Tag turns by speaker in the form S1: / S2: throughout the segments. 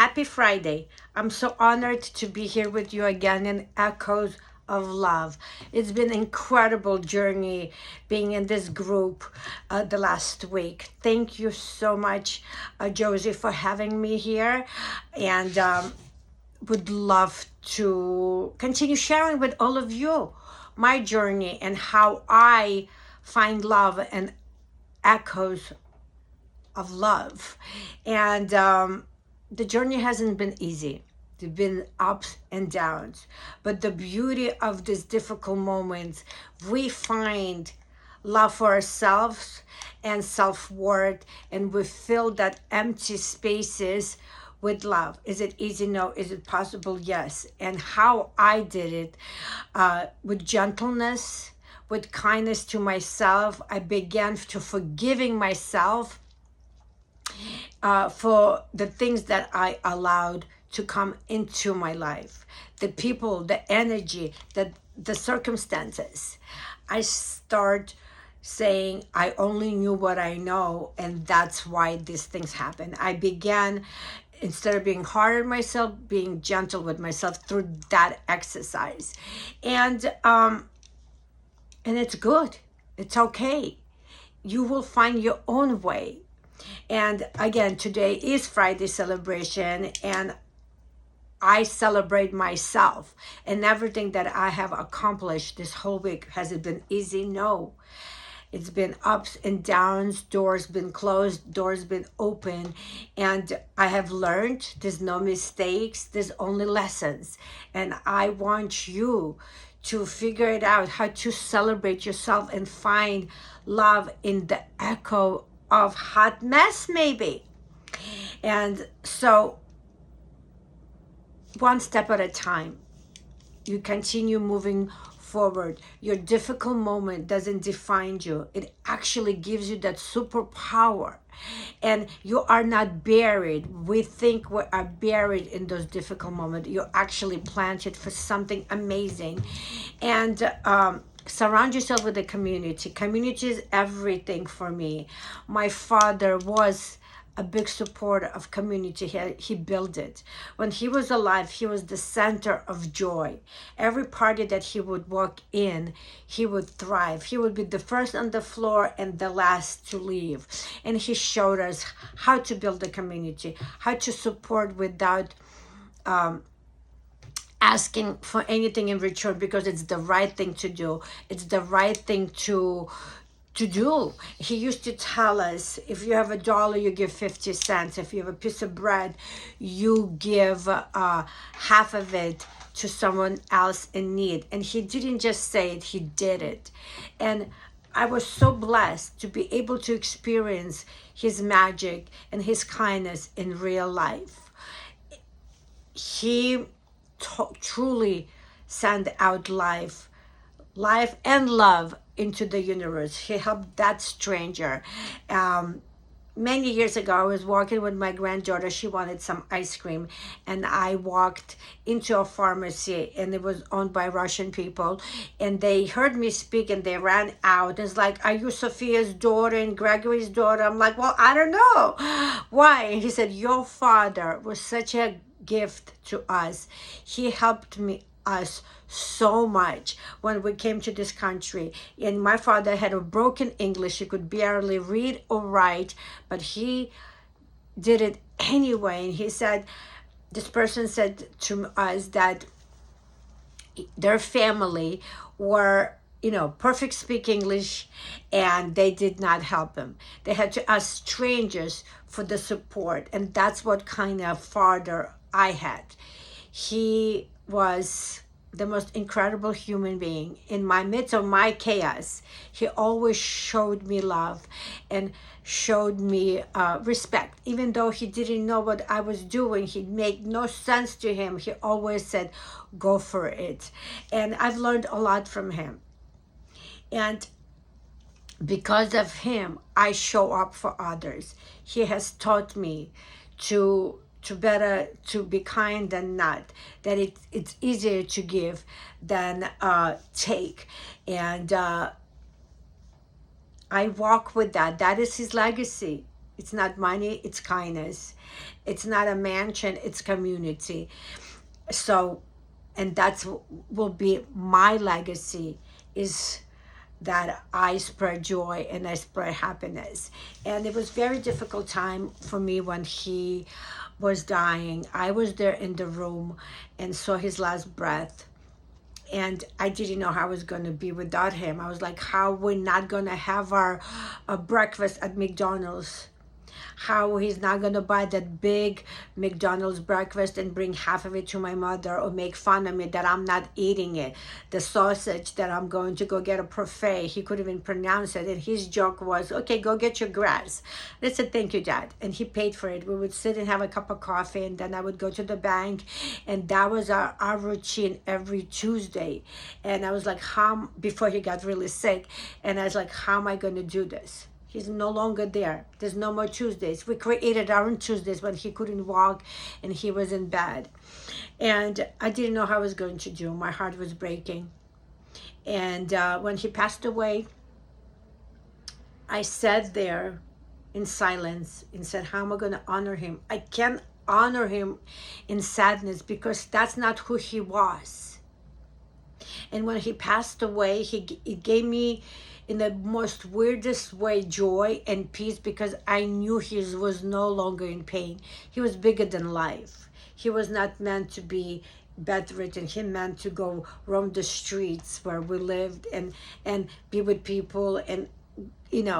S1: Happy Friday. I'm so honored to be here with you again in Echoes of Love. It's been an incredible journey being in this group the last week. Thank you so much, Josie, for having me here. And would love to continue sharing with all of you my journey and how I find love and echoes of love. And the journey hasn't been easy. There've been ups and downs. But the beauty of these difficult moments, we find love for ourselves and self-worth, and we fill that empty spaces with love. Is it easy? No. Is it possible? Yes. And how I did it, with gentleness, with kindness to myself, I began to forgiving myself for the things that I allowed to come into my life, the people, the energy, the circumstances. I start saying I only knew what I know, and that's why these things happen. I began, instead of being hard on myself, being gentle with myself through that exercise. And it's good. It's okay. You will find your own way. And again, today is Friday celebration, and I celebrate myself and everything that I have accomplished this whole week. Has it been easy? No. It's been ups and downs, doors been closed, doors been open, and I have learned there's no mistakes, there's only lessons. And I want you to figure it out, how to celebrate yourself and find love in the echo of hot mess, maybe. And so one step at a time, you continue moving forward. Your difficult moment doesn't define you. It actually gives you that superpower. And you are not buried. We think we are buried in those difficult moments. You're actually planted for something amazing. And surround yourself with a community. Community is everything for me. My father was a big supporter of community. He built it. When he was alive, he was the center of joy. Every party that he would walk in, he would thrive. He would be the first on the floor and the last to leave. And he showed us how to build a community, how to support without asking for anything in return, because it's the right thing to do. It's the right thing to do. He used to tell us, if you have $1, you give 50 cents. If you have a piece of bread, you give half of it to someone else in need. And he didn't just say it, he did it. And I was so blessed to be able to experience his magic and his kindness in real life. He truly sent out life and love into the universe. He helped that stranger. Many years ago, I was walking with my granddaughter. She wanted some ice cream, and I walked into a pharmacy, and it was owned by Russian people, and they heard me speak, and they ran out. It's like, are you Sophia's daughter and Gregory's daughter? I'm like, well, I don't know. Why? And he said, your father was such a gift to us. He helped us so much when we came to this country. And my father had a broken English. He could barely read or write, but he did it anyway. And he said, this person said to us that their family were, perfect speak English, and they did not help him. They had to ask strangers for the support. And that's what kind of father I had. He was the most incredible human being. In my midst of my chaos, he always showed me love and showed me respect. Even though he didn't know what I was doing, it made no sense to him. He always said, go for it. And I've learned a lot from him. And because of him, I show up for others. He has taught me to be kind than not, that it's easier to give than take. And I walk with that. That is his legacy. It's not money, it's kindness. It's not a mansion, it's community. So, and that's will be my legacy, is that I spread joy and I spread happiness. And it was very difficult time for me when he was dying. I was there in the room and saw his last breath. And I didn't know how I was going to be without him. I was like, how we're not going to have our breakfast at McDonald's, how he's not going to buy that big McDonald's breakfast and bring half of it to my mother, or make fun of me that I'm not eating it. The sausage that I'm going to go get a parfait, he couldn't even pronounce it. And his joke was, okay, go get your grass. I said, thank you, Dad. And he paid for it. We would sit and have a cup of coffee, and then I would go to the bank. And that was our routine every Tuesday. And I was like, before he got really sick, and I was like, how am I going to do this? He's no longer there. There's no more Tuesdays. We created our own Tuesdays when he couldn't walk and he was in bed. And I didn't know how I was going to do. My heart was breaking. And when he passed away, I sat there in silence and said, how am I going to honor him? I can't honor him in sadness, because that's not who he was. And when he passed away, it gave me, in the most weirdest way, joy and peace, because I knew he was no longer in pain. He was bigger than life. He was not meant to be bedridden. He meant to go roam the streets where we lived and be with people and,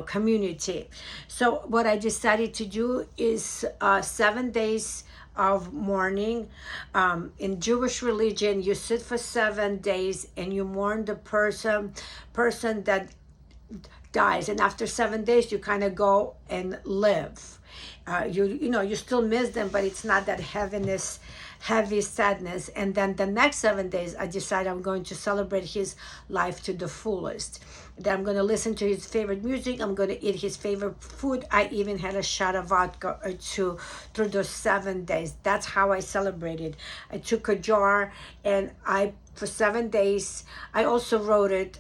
S1: community. So what I decided to do is 7 days of mourning. In Jewish religion, you sit for 7 days and you mourn the person that dies, and after 7 days you kind of go and live. You still miss them, but it's not that heavy sadness. And then the next 7 days I decide I'm going to celebrate his life to the fullest. Then I'm going to listen to his favorite music. I'm going to eat his favorite food. I even had a shot of vodka or two through those 7 days. That's how I celebrated. I took a jar, and for 7 days, I also wrote it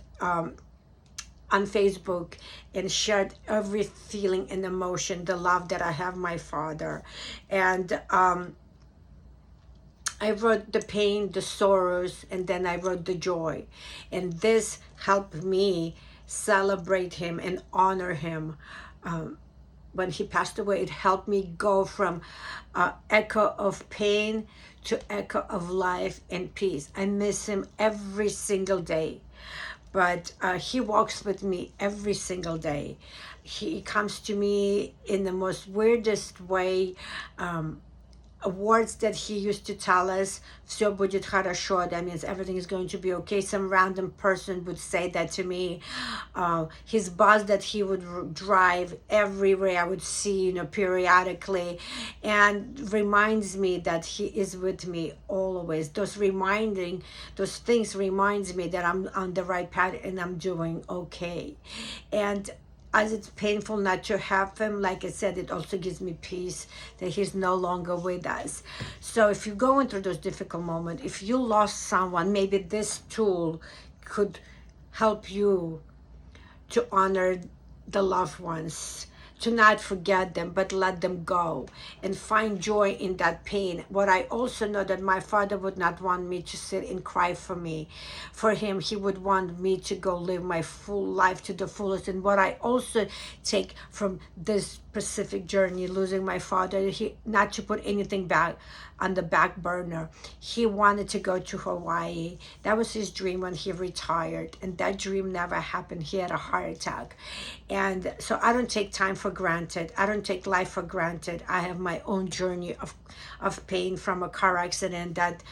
S1: on Facebook and shared every feeling and emotion, the love that I have my father. And I wrote the pain, the sorrows, and then I wrote the joy. And this helped me celebrate him and honor him. When he passed away, it helped me go from echo of pain to echo of life and peace. I miss him every single day. But he walks with me every single day. He comes to me in the most weirdest way. Words that he used to tell us, "Всё будет хорошо," that means everything is going to be okay. Some random person would say that to me. His bus that he would drive everywhere, I would see, periodically, and reminds me that he is with me always. Those things reminds me that I'm on the right path and I'm doing okay. And as it's painful not to have him, like I said, it also gives me peace that he's no longer with us. So if you're going through those difficult moments, if you lost someone, maybe this tool could help you to honor the loved ones, to not forget them, but let them go and find joy in that pain. What I also know, that my father would not want me to sit and cry for me. For him, he would want me to go live my full life to the fullest. And what I also take from this specific journey, losing my father, not to put anything back on the back burner. He wanted to go to Hawaii. That was his dream when he retired, and that dream never happened. He had a heart attack. And so I don't take time for granted. I don't take life for granted. I have my own journey of pain from a car accident that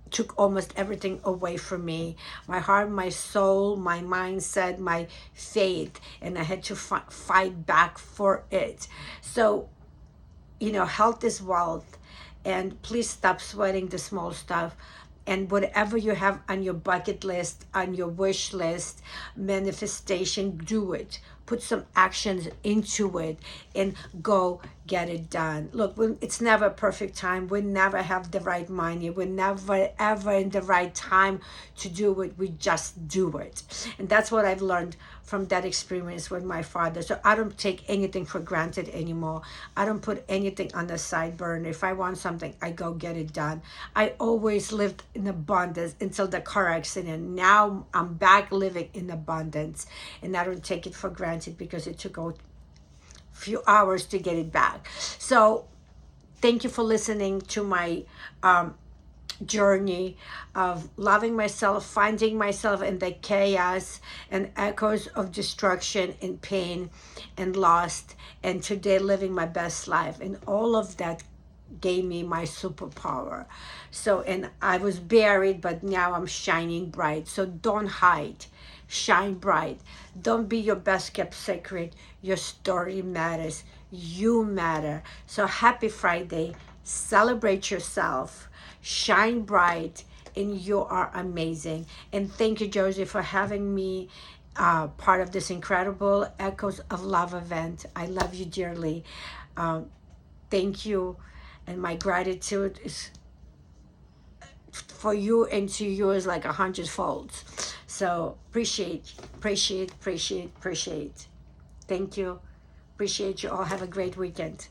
S1: took almost everything away from me. My heart, my soul, my mindset, my faith, and I had to fight back for it. So health is wealth, and please stop sweating the small stuff. And whatever you have on your bucket list, on your wish list, manifestation, do it. Put some actions into it and go get it done. Look, it's never a perfect time. We never have the right money. We're never, ever in the right time to do it. We just do it. And that's what I've learned from that experience with my father. So I don't take anything for granted anymore. I don't put anything on the side burner. If I want something, I go get it done. I always lived in abundance until the car accident. Now I'm back living in abundance, and I don't take it for granted because it took a few hours to get it back. So thank you for listening to my journey of loving myself, finding myself in the chaos and echoes of destruction and pain and loss, and today living my best life. And all of that gave me my superpower. So, and I was buried, but now I'm shining bright. So don't hide. Shine bright. Don't be your best kept secret. Your story matters. You matter. So happy Friday. Celebrate yourself. Shine bright. And you are amazing. And thank you, Josie, for having me part of this incredible Echoes of Love event. I love you dearly. Thank you. And my gratitude is for you, and to you is like 100-fold. So appreciate. Thank you. Appreciate you all. Have a great weekend.